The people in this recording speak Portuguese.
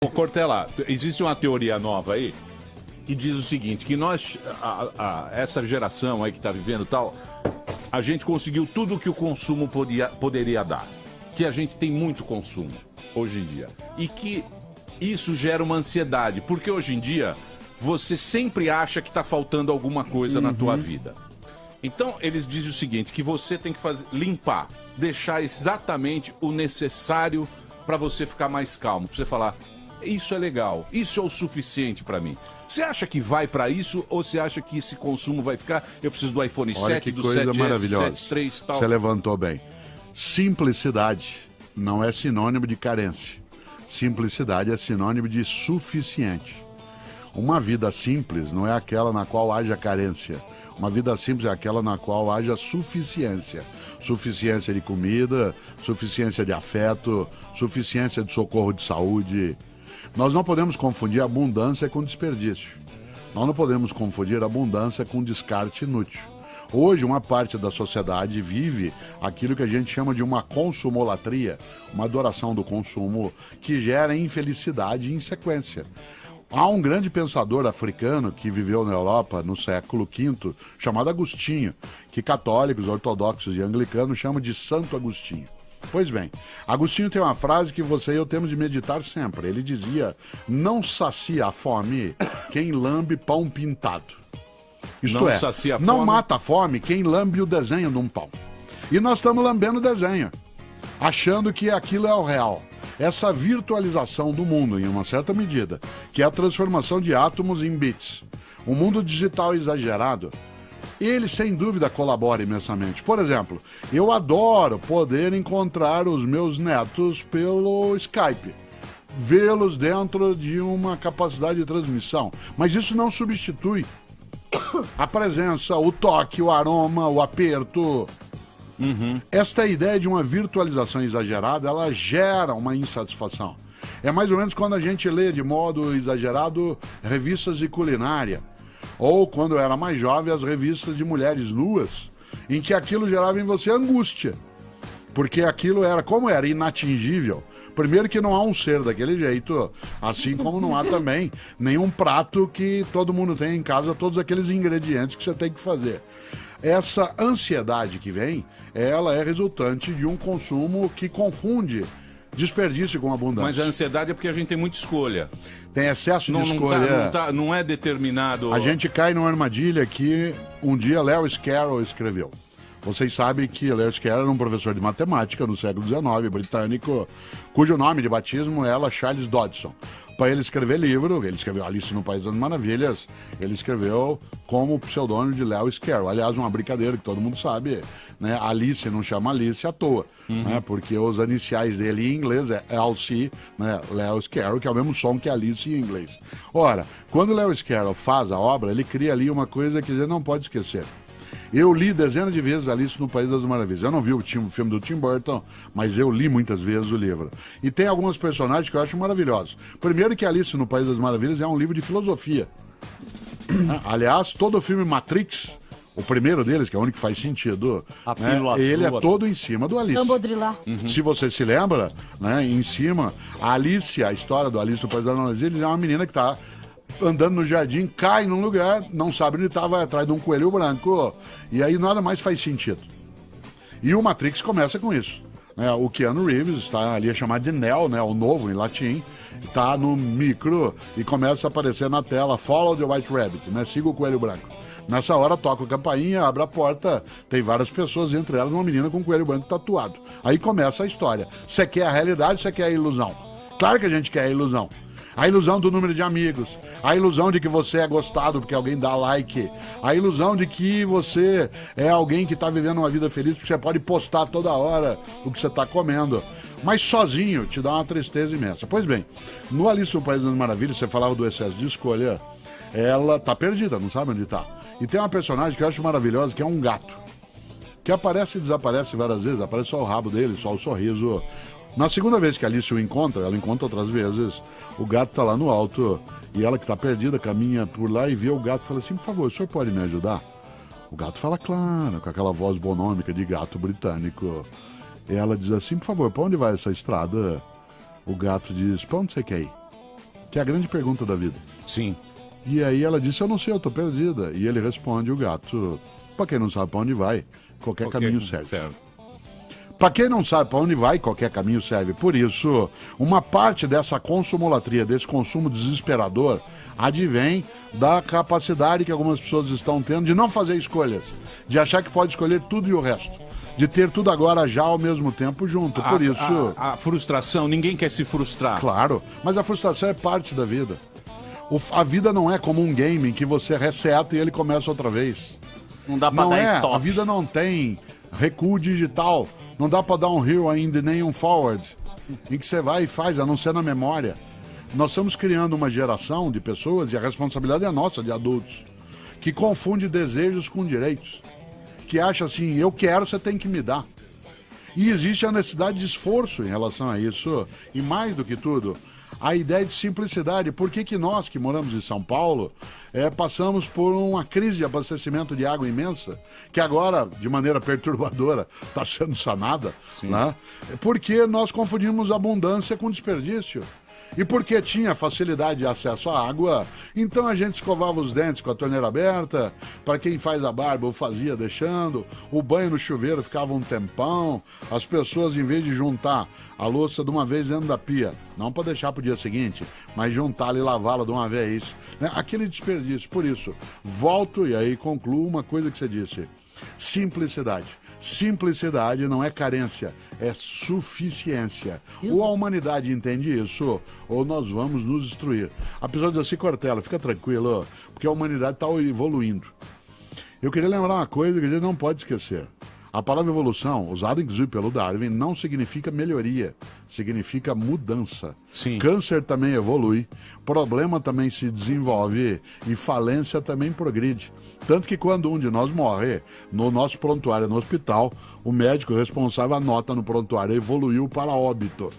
Ô, Cortella, existe uma teoria nova aí que diz o seguinte, que nós, essa geração aí que está vivendo tal, a gente conseguiu tudo que o consumo poderia dar. Que a gente tem muito consumo hoje em dia. E que isso gera uma ansiedade, porque hoje em dia você sempre acha que está faltando alguma coisa na tua vida. Então, eles dizem o seguinte, que você tem que limpar, deixar exatamente o necessário para você ficar mais calmo, para você falar, isso é legal, isso é o suficiente para mim. Você acha que vai para isso ou você acha que esse consumo vai ficar, eu preciso do iPhone Olha 7, que do coisa 7S, maravilhosa. 7.3 e tal? Você levantou bem. Simplicidade não é sinônimo de carência. Simplicidade é sinônimo de suficiente. Uma vida simples não é aquela na qual haja carência. Uma vida simples é aquela na qual haja suficiência. Suficiência de comida, suficiência de afeto, suficiência de socorro de saúde. Nós não podemos confundir abundância com desperdício. Nós não podemos confundir abundância com descarte inútil. Hoje, uma parte da sociedade vive aquilo que a gente chama de uma consumolatria, uma adoração do consumo que gera infelicidade em sequência. Há um grande pensador africano que viveu na Europa no século V, chamado Agostinho, que católicos, ortodoxos e anglicanos chamam de Santo Agostinho. Pois bem, Agostinho tem uma frase que você e eu temos de meditar sempre. Ele dizia, não sacia a fome quem lambe pão pintado. Isto Não é, sacia a não fome. mata a fome quem lambe o desenho de um pão. E nós estamos lambendo o desenho, achando que aquilo é o real. Essa virtualização do mundo, em uma certa medida, que é a transformação de átomos em bits. O mundo digital exagerado, ele sem dúvida colabora imensamente. Por exemplo, eu adoro poder encontrar os meus netos pelo Skype, vê-los dentro de uma capacidade de transmissão, mas isso não substitui a presença, o toque, o aroma, o aperto. Esta ideia de uma virtualização exagerada, ela gera uma insatisfação. É mais ou menos quando a gente lê de modo exagerado revistas de culinária, ou quando eu era mais jovem, as revistas de mulheres nuas, em que aquilo gerava em você angústia, porque aquilo era, como era inatingível. Primeiro que não há um ser daquele jeito, assim como não há também nenhum prato que todo mundo tem em casa, todos aqueles ingredientes que você tem que fazer. Essa ansiedade que vem, ela é resultante de um consumo que confunde desperdício com abundância. Mas a ansiedade é porque a gente tem muita escolha. Tem excesso de escolha. Não é determinado... A gente cai numa armadilha que um dia Lewis Carroll escreveu. Vocês sabem que Lewis Carroll era um professor de matemática no século XIX, britânico, cujo nome de batismo era Charles Dodson. Para ele escrever livro, ele escreveu Alice no País das Maravilhas, ele escreveu como pseudônimo de Lewis Carroll. Aliás, uma brincadeira que todo mundo sabe, né? Alice não chama Alice à toa, né? Porque os iniciais dele em inglês é LC, né? Lewis Carroll, que é o mesmo som que Alice em inglês. Ora, quando Lewis Carroll faz a obra, ele cria ali uma coisa que a gente não pode esquecer. Eu li dezenas de vezes Alice no País das Maravilhas. Eu não vi o filme do Tim Burton, mas eu li muitas vezes o livro. E tem alguns personagens que eu acho maravilhosos. Primeiro que Alice no País das Maravilhas é um livro de filosofia. Aliás, todo o filme Matrix, o primeiro deles, que é o único que faz sentido, né, ele é todo em cima do Alice. Tambodrilar. Se você se lembra, né, em cima, a Alice, a história do Alice no País das Maravilhas, é uma menina que está andando no jardim, cai num lugar, não sabe onde está, vai atrás de um coelho branco, e aí nada mais faz sentido. E o Matrix começa com isso. Né? O Keanu Reeves está ali a chamar de Neo, né, o novo em latim, está no micro e começa a aparecer na tela, Follow the White Rabbit, né, siga o coelho branco. Nessa hora toca a campainha, abre a porta, tem várias pessoas, entre elas uma menina com um coelho branco tatuado. Aí começa a história. Você quer a realidade, você quer a ilusão? Claro que a gente quer a ilusão. A ilusão do número de amigos, a ilusão de que você é gostado porque alguém dá like, a ilusão de que você é alguém que está vivendo uma vida feliz porque você pode postar toda hora o que você está comendo. Mas sozinho te dá uma tristeza imensa. Pois bem, no Alice no País das Maravilhas, você falava do excesso de escolha, ela tá perdida, não sabe onde está. E tem uma personagem que eu acho maravilhosa, que é um gato, que aparece e desaparece várias vezes, aparece só o rabo dele, só o sorriso. Na segunda vez que a Alice o encontra, ela encontra outras vezes, o gato tá lá no alto e ela que tá perdida caminha por lá e vê o gato e fala assim, por favor, o senhor pode me ajudar? O gato fala, claro, com aquela voz bonômica de gato britânico. E ela diz assim, por favor, pra onde vai essa estrada? O gato diz, pra onde você quer ir? que é a grande pergunta da vida. Sim. E aí ela disse, eu não sei, eu tô perdida. E ele responde, o gato, pra quem não sabe pra onde vai, qualquer caminho serve. Certo. Pra quem não sabe pra onde vai, qualquer caminho serve. Por isso, uma parte dessa consumolatria, desse consumo desesperador, advém da capacidade que algumas pessoas estão tendo de não fazer escolhas, de achar que pode escolher tudo e o resto. De ter tudo agora já ao mesmo tempo junto. Por isso... A frustração, ninguém quer se frustrar. Claro, mas a frustração é parte da vida. A vida não é como um game em que você reseta e ele começa outra vez. Não dá pra dar stop. A vida não tem recuo digital. Não dá pra dar um hill ainda nem um forward. Em que você vai e faz, a não ser na memória. Nós estamos criando uma geração de pessoas, e a responsabilidade é nossa, de adultos, que confunde desejos com direitos. Que acha assim, eu quero, você tem que me dar. E existe a necessidade de esforço em relação a isso. E mais do que tudo, a ideia de simplicidade. Por que nós, que moramos em São Paulo, passamos por uma crise de abastecimento de água imensa, que agora, de maneira perturbadora, está sendo sanada, né? Porque nós confundimos abundância com desperdício. E porque tinha facilidade de acesso à água, então a gente escovava os dentes com a torneira aberta, para quem faz a barba o fazia deixando, o banho no chuveiro ficava um tempão, as pessoas, em vez de juntar a louça de uma vez dentro da pia, não para deixar para o dia seguinte, mas juntá-la e lavá-la de uma vez, né? Aquele desperdício. Por isso, volto e aí concluo uma coisa que você disse, simplicidade. Simplicidade não é carência, é suficiência. Ou a humanidade entende isso, ou nós vamos nos destruir. Apesar de assim, Cortella, fica tranquilo, porque a humanidade está evoluindo. Eu queria lembrar uma coisa que a gente não pode esquecer. A palavra evolução, usada inclusive pelo Darwin, não significa melhoria, significa mudança. Sim. Câncer também evolui, problema também se desenvolve e falência também progride. Tanto que quando um de nós morre, no nosso prontuário no hospital, o médico responsável anota no prontuário, evoluiu para óbito.